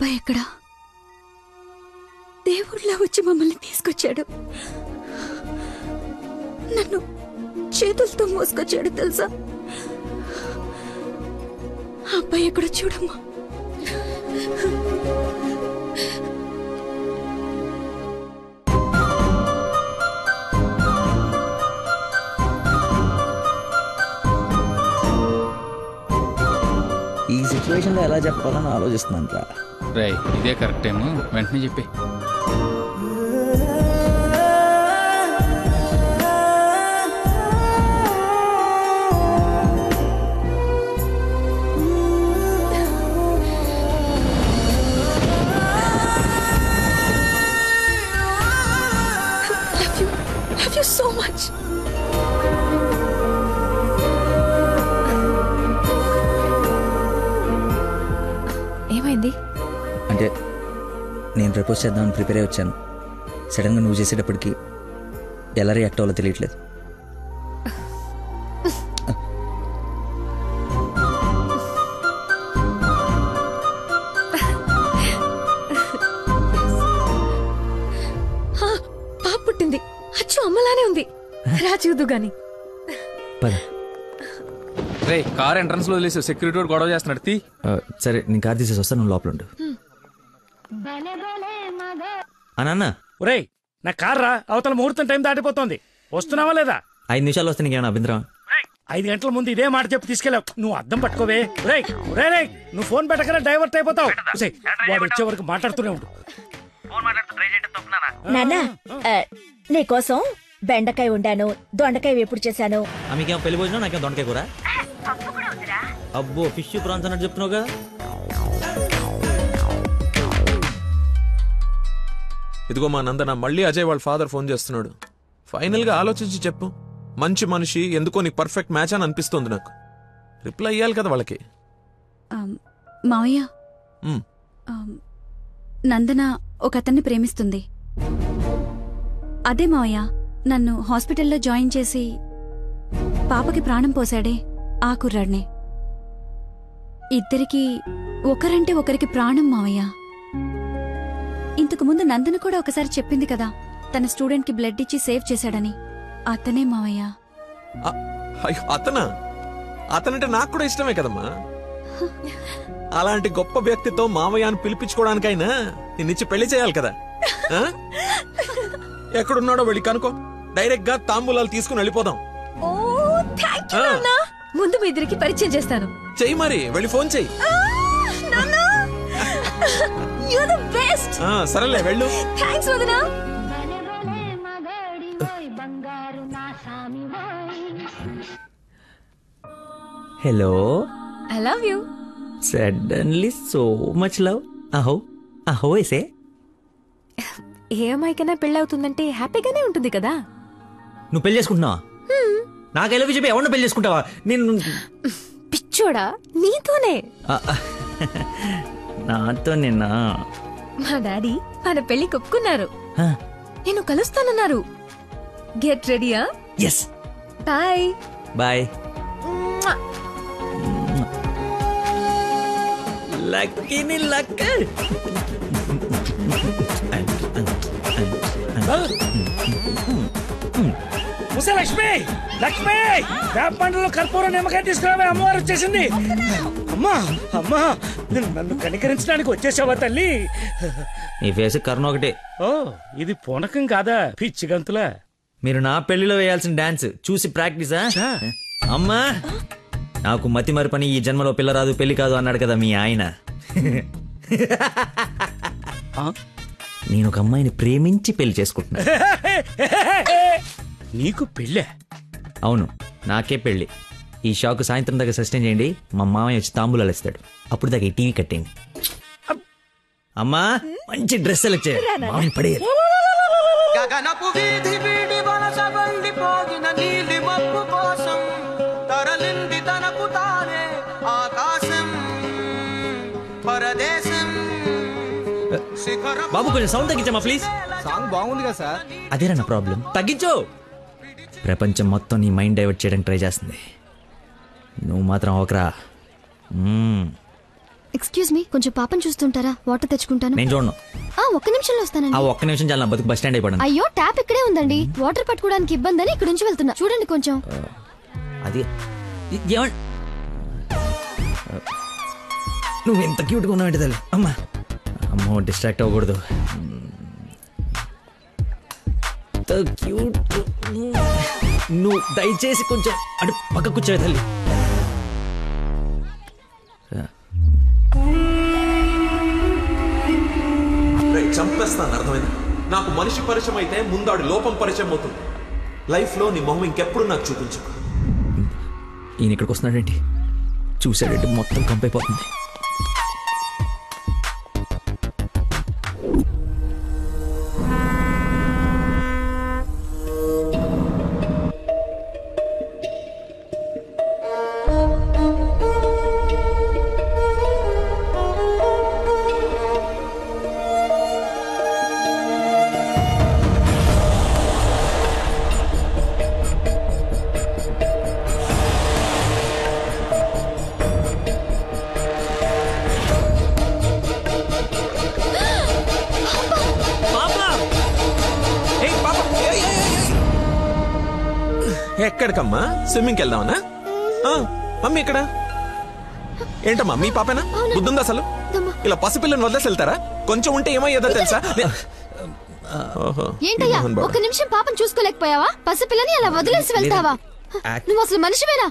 అబ్బాయి ఎక్కడా? దేవుళ్ళ వచ్చి మమ్మల్ని తీసుకొచ్చాడు. నన్ను చేతులతో మోసుకొచ్చాడు తెలుసా? అబ్బాయి ఎక్కడ చూడమ్మా. ఈ సిచ్యువేషన్లో ఎలా చెప్పాలని ఆలోచిస్తున్నాను రా. రేయ్, ఇదే కరెక్ట్ టైము, వెంటనే చెప్పి. Love you so much. ఏమైంది? అంటే నేను ప్రపోజ్ చేద్దామని ప్రిపేర్ అయి వచ్చాను. సడన్గా నువ్వు చేసేటప్పటికి ఎలా రియాక్ట్ అవ్వాలో తెలియట్లేదు. పాప పుట్టింది. అచ్చు అమ్మలానే ఉంది. రా చూద్దు గాని. పద. రే, కార్ ఎంట్రన్స్ లో వదిలేసి సెక్యూరిటీ వాడు గొడవ చేస్తున్నాడు. తీ. సరే, నేను కార్ తీసేసి వస్తాను, నువ్వు లోపల ఉండు. నాన్న, ఒరేయ్, నా కార్ రా, అవతల ముహూర్తం టైం దాటిపోతుంది. వస్తున్నావా లేదా? 5 నిమిషాలు వస్తే నీకేమైనా అభ్యంతరం? 5 గంటల ముందు ఇదే మాట చెప్పి తీసుకెళ్ళావు. నువ్వు అద్దం పట్టుకోవే. రేయ్ రేయ్, నువ్వు ఫోన్ పెట్టకనే డైవర్ట్ అయిపోతావు. వాడు వచ్చే వరకు మాట్లాడుతూనే ఉండు. నాన్న, నీకోసం బెండకాయ ఉండాను, దొండకాయ వేపుడు చేశాను. మీకేమో పెళ్లి భోజనం, నాకేమో దొండకాయ కూర. అబ్బో, ఫిష్ ప్రాన్స్ అన్నట్టు చెప్తున్నావుగా. ఇదిగో మా నందన, మళ్ళీ అజయ్ వాళ్ళ ఫాదర్ ఫోన్ చేస్తున్నాడు. ఫైనల్ గా ఆలోచించి చెప్పు. మంచి మనిషి, ఎందుకో నీకు పర్ఫెక్ట్ మ్యాచ్ అని అనిపిస్తుంది నాకు. రిప్లై ఇయ్యాలి కదా వాళ్ళకి. మావయ్య, నందన ఒక అతన్ని ప్రేమిస్తుంది. అదే మావయ్య, నన్ను హాస్పిటల్లో జాయిన్ చేసి పాపకి ప్రాణం పోసాడే ఆ కుర్రాడ్నే. ఇద్దరికి ఒకరంటే ఒకరికి ప్రాణం మావయ్య. ఇంతకు ముందు నందన కూడా ఒకసారి చెప్పింది కదా, తన స్టూడెంట్ కి బ్లడ్ ఇచ్చి సేవ్ చేశాడని. అతనే మావయ్య. అతనంటే నాకు కూడా ఇష్టమే కదమ్మా. అలాంటి గొప్ప వ్యక్తితో మావయ్య అని పిలిపించుకోవడానికైనా నిన్నిచ్చి పెళ్లి చేయాలి కదా. ఎక్కడున్నాడో వెళ్ళి కనుకో, డైరెక్ట్ గా తాంబూలాలు తీసుకుని వెళ్ళిపోదాం. ముందు మీ ఇద్దరికి పరిచయం చేస్తాను. చెయ్యి మరి, వెళ్ళి ఫోన్ చెయ్యి. సరేలే, వెళ్ళు. Hello, I love you. Suddenly so much love. అహో అహో ఏసే. ఏ అమ్మాయికైనా పెళ్ళవుతుందంటే హ్యాపీగానే ఉంటుంది కదా. నువ్వు పెళ్లి చేసుకుంటున్నావా? నాకు ఎలా చెప్పి ఎవరిని పెళ్లి చేసుకుంటావా? నేను పిచ్చోడా, నీతోనే. నాతో నిన్న మా డాడీ మన పెళ్లి ఒప్పుకున్నారు. నేను కలుస్తానన్నారు. గెట్ రెడీయా? ఎస్. Bye bye. లక్కీని లక్క. లక్ష్మి, లక్ష్మి, వేప పండ్లలో కర్పూరం నిమ్మకాయ తీసుకురావే, అమ్మవారు వచ్చేసింది. అమ్మా అమ్మా, నన్ను కనికరించడానికి వచ్చేసావా తల్లి? నీ ఫేస్ కరుణ ఒకటే. ఓ, ఇది పూనకం కాదా, పిచ్చి గంతులా? మీరు నా పెళ్లిలో వేయాల్సిన డాన్స్ చూసి ప్రాక్టీసా? అమ్మా, నాకు మతి మరి పని, ఈ జన్మలో పిల్ల రాదు పెళ్లి కాదు అన్నాడు కదా మీ ఆయన. నేను ఒక అమ్మాయిని ప్రేమించి పెళ్లి చేసుకుంటున్నా. నీకు పెళ్ళే? అవును, నాకే పెళ్లి. ఈ షాక్ సాయంత్రం దాకా సస్టైన్ చేయండి. మా మామయ్య వచ్చి తాంబూలాలు ఇస్తాడు. అప్పుడు దాకా ఈ టీవీ కట్టేయండి. అమ్మా, మంచి డ్రెస్ సెలెక్ట్ చేయాలి. మామయ్య పడేయాలి. బాబు, కొంచెం సౌండ్ తగ్గించమ్మా ప్లీజ్. సాంగ్ బాగుంది కదా సార్. అదేరా నా ప్రాబ్లం. తగ్గించు. ప్రపంచం మొత్తం నీ మైండ్ డైవర్ట్ చేయడానికి ట్రై చేస్తుంది. నువ్వు మాత్రం ఒకరా. ఎక్స్క్యూజ్ మీ, కొంచెం పాపం చూస్తుంటారా? వాటర్ తెచ్చుకుంటాను. నేను చూడను. ఒక్క నిమిషంలో వస్తానండి. ఒక్క నిమిషం చాలా బతుకు బస్ స్టాండ్ అయిపోయాను. అయ్యో, ట్యాప్ ఇక్కడే ఉందండి. వాటర్ పట్టుకోవడానికి ఇబ్బంది అని ఇక్కడ నుంచి వెళ్తున్నా. చూడండి కొంచెం. అది నువ్వు ఎంత క్యూట్గా ఉన్నావు ఏంటి తల్లి. అమ్మా అమ్మో, డిస్ట్రాక్ట్ అవ్వకూడదు. క్యూట్. నువ్వు దయచేసి కొంచెం అటు పక్క కూర్చోవే తల్లి. చంపేస్తాను, అర్థమైంది? నాకు మనిషి పరిచయం అయితే ముందాడు లోపం పరిచయం అవుతుంది. లైఫ్ లో నీ మొహం ఇంకెప్పుడు నాకు చూపించు. ఈయన ఇక్కడికి వస్తున్నాడేంటి? చూసాడంటే మొత్తం కంపైపోతుంది. ఎక్కడికమ్మా? స్విమ్మింగ్కి వెళ్దామనా? మమ్మీ ఇక్కడ ఏంటమ్మా? మీ పాపేనా? బుద్ధుందా అసలు? ఇలా పసిపిల్లని వదిలేసి వెళ్తారా? కొంచెం ఉంటే ఏమయ్యేదో తెలుసా? ఏంటయ్యా, ఒక్క నిమిషం పాపం చూసుకోలేకపోయావా? పసిపిల్లని అలా వదిలేసి వెళ్తావా? నువ్వు అసలు మనిషివేనా?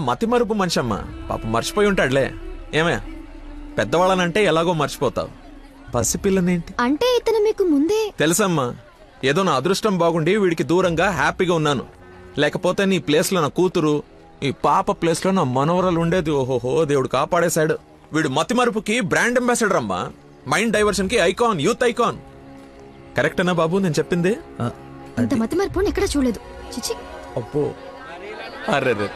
మతి మరుపు మనిషి అమ్మా. పాప మర్చిపోయి ఉంటాడులే. ఏమయ్యా, పెద్దవాళ్ళనంటే ఎలాగో మర్చిపోతావు. పసిపిల్లనేంటి అంటే ఇతను మీకు ముందే తెలుసమ్మా. ఏదో నా అదృష్టం బాగుండి వీడికి దూరంగా హ్యాపీగా ఉన్నాను. లేకపోతే నీ ప్లేస్ లో నా కూతురు, ఈ పాప ప్లేస్ లో నా మనవరాలు ఉండేది. ఓహోహో, దేవుడు కాపాడేశాడు. వీడు మతి మరుపుకి బ్రాండ్ అంబాసిడర్ అమ్మా. మైండ్ డైవర్షన్ కి ఐకాన్, యూత్ ఐకాన్. కరెక్టేనా బాబు నేను చెప్పింది? అంత మతి మరుపు ఎక్కడ చూడలేదు. చిచి. అబ్బో, అర్రే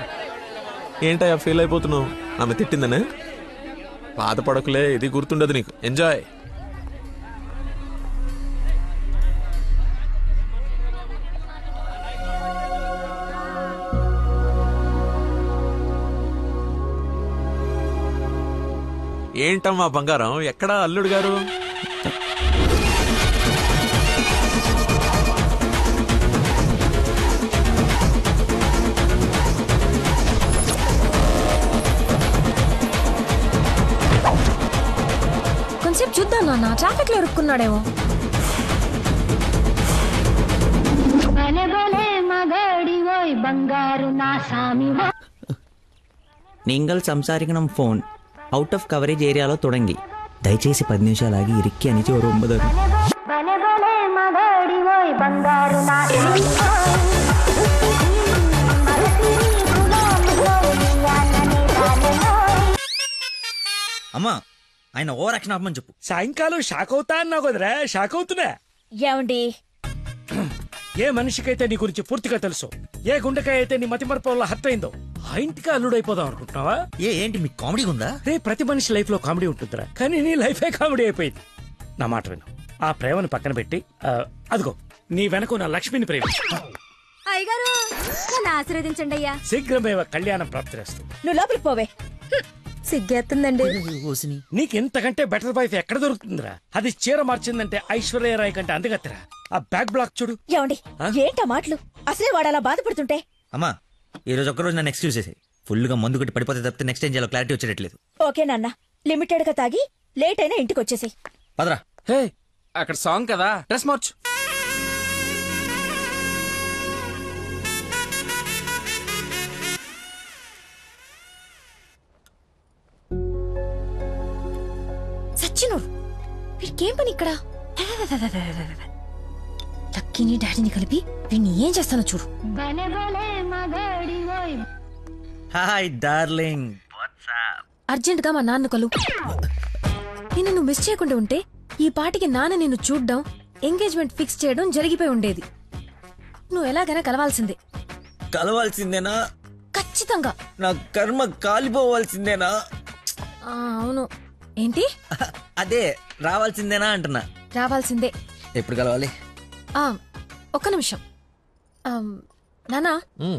ఏంటయ్యా ఫీల్ అయిపోతున్నావు? ఆమె తిట్టిందనే? బాధపడకులే, ఇది గుర్తుండదు నీకు. ఎంజాయ్. ఏంటమ్మా బంగారం, ఎక్కడా అల్లుడు గారు? కొంచెం చూద్దాం నాన్న, ట్రాఫిక్ లో ఇరుక్కున్నాడేమో. நீங்கள் സംസാരിക്കണം ഫോൺ ഔട്ട് ഓഫ് കവറേജ് ഏരിയയിലോ തുടങ്ങി దయచేసి 10 నిమిషాలు ఆగి ఇరిక్కి అనిచి ఓ 9. అమ్మా, ఆయన ఓవర్ యాక్షన్ ఆపమని చెప్పు. సాయంకాలం షాక్ అవుతా అన్నావు కదరా, షాక్ అవుతున్నా. ఏమండి, ఏ మనిషికైతే నీ గురించి పూర్తిగా తెలుసు, ఏ గుండెకాయ అయితే నీ మతి మరపు వల్ల హత్య అయిందో, ఆ ఇంటికి అల్లుడైపోదాం అనుకుంటున్నావా? ఏంటి మీకు కామెడీ ఉందా? రే, ప్రతి మనిషి లైఫ్ లో కామెడీ ఉంటుందిరా, కానీ నీ లైఫే కామెడీ అయిపోయింది. నా మాట విను, ఆ ప్రేమను పక్కన పెట్టి అదిగో నీ వెనక నా లక్ష్మిని ప్రేమించు. అయ్యగారు, నన్ను ఆశీర్వదించండి అయ్యా. శీఘ్రమేవ కళ్యాణం ప్రాప్తిరేస్తూ. నువ్వు లోపలికి పోవే. సిగ్గేస్తుందండి. నీకెంతకంటే బెటర్ వైఫ్ ఎక్కడ దొరుకుతుందిరా? అది చీర మార్చిందంటే ఐశ్వర్యరాయ్ కంటే అందగత్తరా. ఆ బ్యాక్ బ్లాక్ చూడు. ఏమండి, ఏంటా మాటలు? అసలే వాడు అలా బాధపడుతుంటే. అమ్మా, ఈ రోజు ఒక్కరోజు నన్ను ఎక్స్క్యూజ్ చేసేది. ఫుల్ గా మందు కొట్టి పడిపోతే తప్పితే నెక్స్ట్ టైం చేయాలో క్లారిటీ వచ్చేటట్లేదు. ఓకే నాన్న, లిమిటెడ్ గా తాగి లేట్ అయినా ఇంటికి వచ్చేసి. పదరా. హే, అక్కడ సాంగ్ కదా, డ్రెస్ మార్చు. సచ్చినోడు, వీడికేం పని ఇక్కడ? లక్కీని డాడీని కలిపి వీడిని ఏం చేస్తానో చూడు. Hi darling. అర్జెంట్ గా మా నాన్న కలు. నిన్ను నువ్వు మిస్ చేయకుండా ఉంటే ఈ పాటికి నాన్న నిన్ను చూడ్డం, ఎంగేజ్మెంట్ ఫిక్స్ చేయడం జరిగిపోయి ఉండేది. నువ్వు ఎలాగైనా కలవాల్సిందే. కలవాల్సిందేనా? ఖచ్చితంగా. నా కర్మ కాలిపోవాల్సిందేనా? అవును. ఏంటి? అదే, రావాల్సిందేనా అంటున్నా. రావాల్సిందే. ఎప్పుడు కలవాలి? ఒక్క నిమిషం. నానా,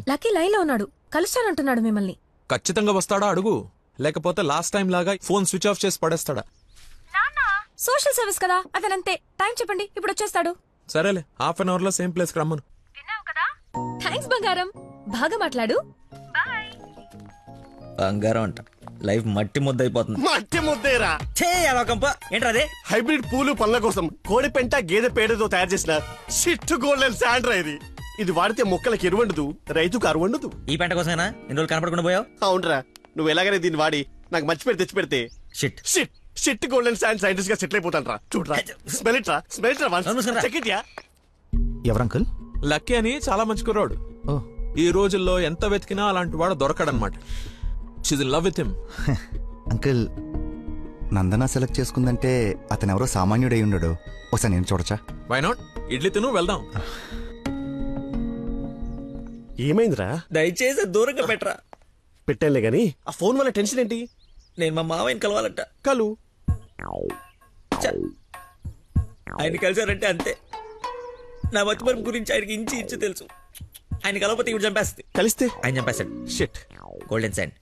లక్కీ లైన్ లో ఉన్నాడు, కలుస్తానంటున్నాడు మిమ్మల్ని. ఖచ్చితంగా వస్తాడా అడుగు, లేకపోతే లాస్ట్ టైం లాగా ఫోన్ స్విచ్ ఆఫ్ చేసి పడేస్తాడా? సోషల్ సర్వీస్ కదా అతనంతే. టైం చెప్పండి, ఇప్పుడు వచ్చేస్తాడు. సరేలే, హాఫ్ అన్ అవర్ లో సేమ్ ప్లేస్ కి రమ్మను. థ్యాంక్స్ బంగారం, బాగా మాట్లాడు. బంగారం అంట, లైఫ్ మట్టి ముద్ద అయిపోతుంది. మట్టి ముద్దేరా ఏంట్రా అదే? హైబ్రిడ్ పూలు పళ్ళ కోసం కోడి పెంట గేదె పేడతో తయారు చేసిన షిట్ గోల్డెన్ శాండ్రా ఇది. ఇది వాడితే మొక్కలకి ఎరువండదు, రైతుకు అరువండదు. ఈ పెంట కోసమేనా ఇన్ని రోజులు కనపడకుండా పోయావు? అవునరా, నువ్వు ఎలాగైనా దీన్ని వాడి నాకు మంచి పేరు తెచ్చి పెడితే shit shit shit golden sand scientist గా సెటిల్ అయిపోతాను రా. చూడరా, స్మెల్ ఇట్ రా, స్మెల్ ఇట్ రా, చెక్ ఇట్ యా. ఎవరంకుల్? లక్కీ అని చాలా మంచి కుర్రాడు. ఈ రోజుల్లో ఎంత వెతికినా అలాంటి వాడు దొరకడనమాట. She's in love with him. Uncle, Nandana select చేసుకుందంటే అతను ఎవరో సామాన్యుడై ఉండడు. ఒకసారి నేను చూడచ్చా? Why not? ఇడ్లీ తిను, వెళ్దాం. ఏమైందిరా? దయచేసి దూరంగా పెట్టరా. పెట్టానులే గాని ఆ ఫోన్ వల్ల టెన్షన్ ఏంటి? నేను మా మావయ్యని కలవాలంట. కలు ఆయన కలిసారంటే అంతే. నా మతిమరుపు గురించి ఆయనకి ఇంచి ఇంచు తెలుసు. ఆయన కలవకపోతే ఇవి చంపేస్తుంది. కలిస్తే ఆయన చంపేస్తాడు. షిట్. Golden sand.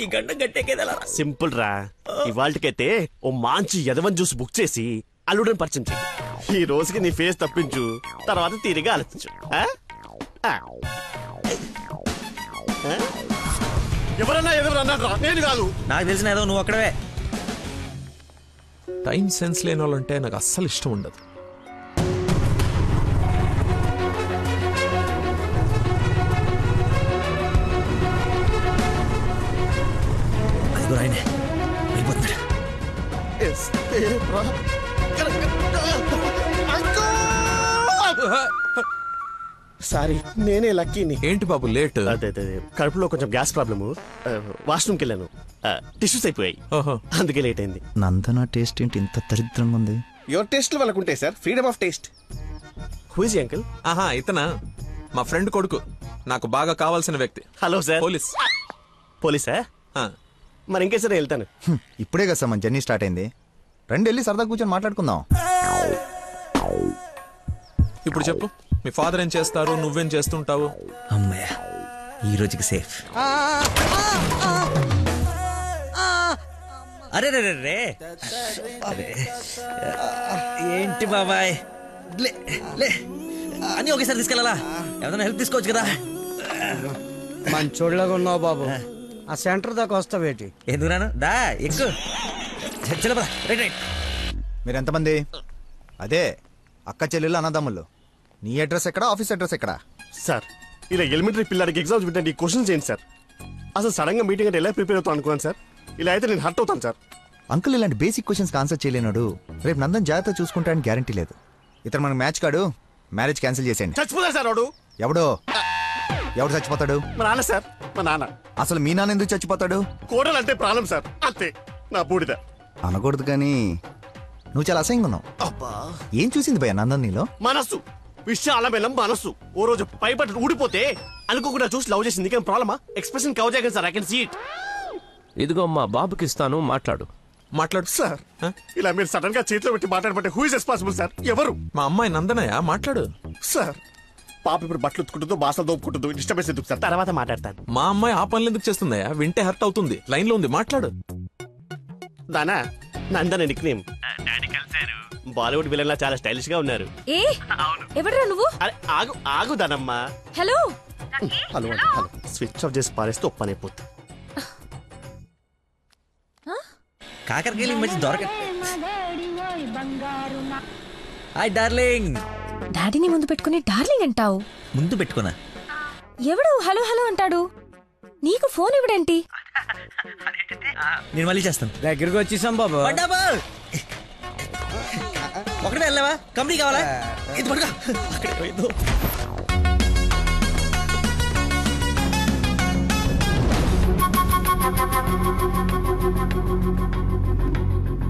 ఈ గంట గట్టేకేదలా సింపుల్ రా. ఇవాళకైతే ఓ మంచి యదవన్ జ్యూస్ బుక్ చేసి అల్లుడని పరిచయం చెయ్యి. ఈ రోజుకి నీ ఫేస్ తప్పించు, తర్వాత తీరిగా ఆలోచించు. ఎవరన్నా ఎదురన్నారా? నేను కాదు. నాకు తెలిసిన ఏదో నువ్వు అక్కడవే. టైం సెన్స్ లేని వాళ్ళంటే నాకు అస్సలు ఇష్టం ఉండదు. ఆయనే అయిపోతున్నాడు. సారీ, నేనే లక్కీని. ఏంటి బాబు లేట్? అదే కడుపులో కొంచెం గ్యాస్ ప్రాబ్లము. వాష్రూమ్కి వెళ్ళాను, టిష్యూస్ అయిపోయాయి, అందుకే లేట్ అయింది. నందన టేస్ట్ ఏంటి ఇంత దరిద్రంగా ఉంది? యువర్ టేస్ట్ వాళ్ళకు ఉంటాయి sir, freedom of taste. Who is uncle? ఆహా, ఇతనా మా ఫ్రెండ్ కొడుకు, నాకు బాగా కావాల్సిన వ్యక్తి. Hello sir. పోలీస్. పోలీసా? మరి ఇంకే సరే వెళ్తాను. ఇప్పుడే కదా సార్ మన జర్నీ స్టార్ట్ అయింది. రండి వెళ్ళి సరదా కూర్చొని మాట్లాడుకుందాం. ఇప్పుడు చెప్పు, మీ ఫాదర్ ఏం చేస్తారు, నువ్వేం చేస్తుంటావు? అమ్మయ్య, ఈ రోజుకి సేఫ్. అరే రే రే రే, ఏంటి బాబాయ్, లే లే అని ఒకేసారి తీసుకెళ్ళాలా? ఏదైనా హెల్ప్ తీసుకోవచ్చు కదా. మంచోళ్ళగా ఉన్నావు బాబు. ఆ సెంటర్ దాకా వస్తావేటి? ఎందుకు రాను, దా ఎక్కు. Right right. మీరు ఎంతమంది? అదే అక్క చెల్లెళ్ళు అన్నదమ్ముళ్ళు. నీ అడ్రస్ ఎక్కడ, ఆఫీస్ అడ్రస్ ఎక్కడ? సార్, ఇలా ఎలిమెంటరీ పిల్లలకి ఎగ్జామ్స్ పెట్టండి, క్వశ్చన్స్ ఏంటి సార్? అసలు సడన్ గా మీటింగ్ అంటే ఎలా ప్రిపేర్ అవుతాను అనుకున్నాను సార్. ఇలా అయితే నేను హర్ట్ అవుతాను సార్. అంకుల్ ఇలాంటి బేసిక్ క్వశ్చన్స్ ఆన్సర్ చేయలేనాడు. రేపు నందన్ జాగ్రత్త చూసుకుంటానికి గ్యారంటీ లేదు. ఇతను మనకు మ్యాచ్ కాడు, మ్యారేజ్ క్యాన్సిల్ చేసేయండి. చచ్చిపోతారు సార్ వాడు. ఎవడు చచ్చిపోతాడు? మా నాన్న సార్, మా నాన్న. అసలు మీ నాన్న ఎందుకు చచ్చిపోతాడు? కోడలు అంటే ప్రాణం సార్, అంతే. నా బూడిద అనకూడదు కానీ నువ్వు చాలా అసహ్యంగా ఉన్నావు. అబ్బా, ఏం చూసింది భయ్య నందన్ నీలో? మనస్సు, విషయాల బెల్లం మనస్సు. ఓ రోజు పైపట్టు ఊడిపోతే అనుకోకుండా చూసి లవ్ చేసింది. కానీ ప్రాబ్లమా? ఎక్స్ప్రెషన్ కవర్ చేయగలను sir, I can see it. ఇదిగో మా బాబుకి ఇస్తాను, మాట్లాడు. మాట్లాడు సార్. ఇలా మీరు సడన్ గా చేతిలో పెట్టి మాట్లాడబట్టే హూ ఇస్ రెస్పాన్సిబుల్ సార్? ఎవరు? మా అమ్మాయి నందనయ్య, మాట్లాడు. సార్, పాప ఇప్పుడు బట్టలు ఉత్తుకుంటుందో, బాసలు దోపుకుంటుందో, డిస్టర్బెన్స్ ఎందుకు సార్? తర్వాత మాట్లాడతాను. మా అమ్మాయి ఆ పనులు ఎందుకు చేస్తుందయ్యా? వింటే హర్ట్ అవుతుంది. లైన్ లో ఉంది, మాట్లాడు. దానా నందన నిక్ నేమ్. బాలీవుడ్ విలన్ లా చాలా స్టైలిష్ గా ఉన్నారు. ఏ ఎవడరా నువ్వు? అరే ఆగు ఆగు దానమ్మా. Hello hello hello. Switch off చేసి పారేస్తే ఒప్పనైపోతుంది. కాకరకాయలు మంచి దొరక. Hi darling. డాడీని ముందు పెట్టుకుని డార్లింగ్ అంటావు? ముందు పెట్టుకున్నా. ఎవడు హలో హలో అంటాడు? నీకు ఫోన్ ఇవ్వడేంటి? నేను మళ్ళీ చేస్తాను. దగ్గరికి వచ్చేసాం బాబు. ఒకటే వెళ్ళావా? కంపెనీ కావాలా? ఇది పడుకో. అక్కడ పోయిందో.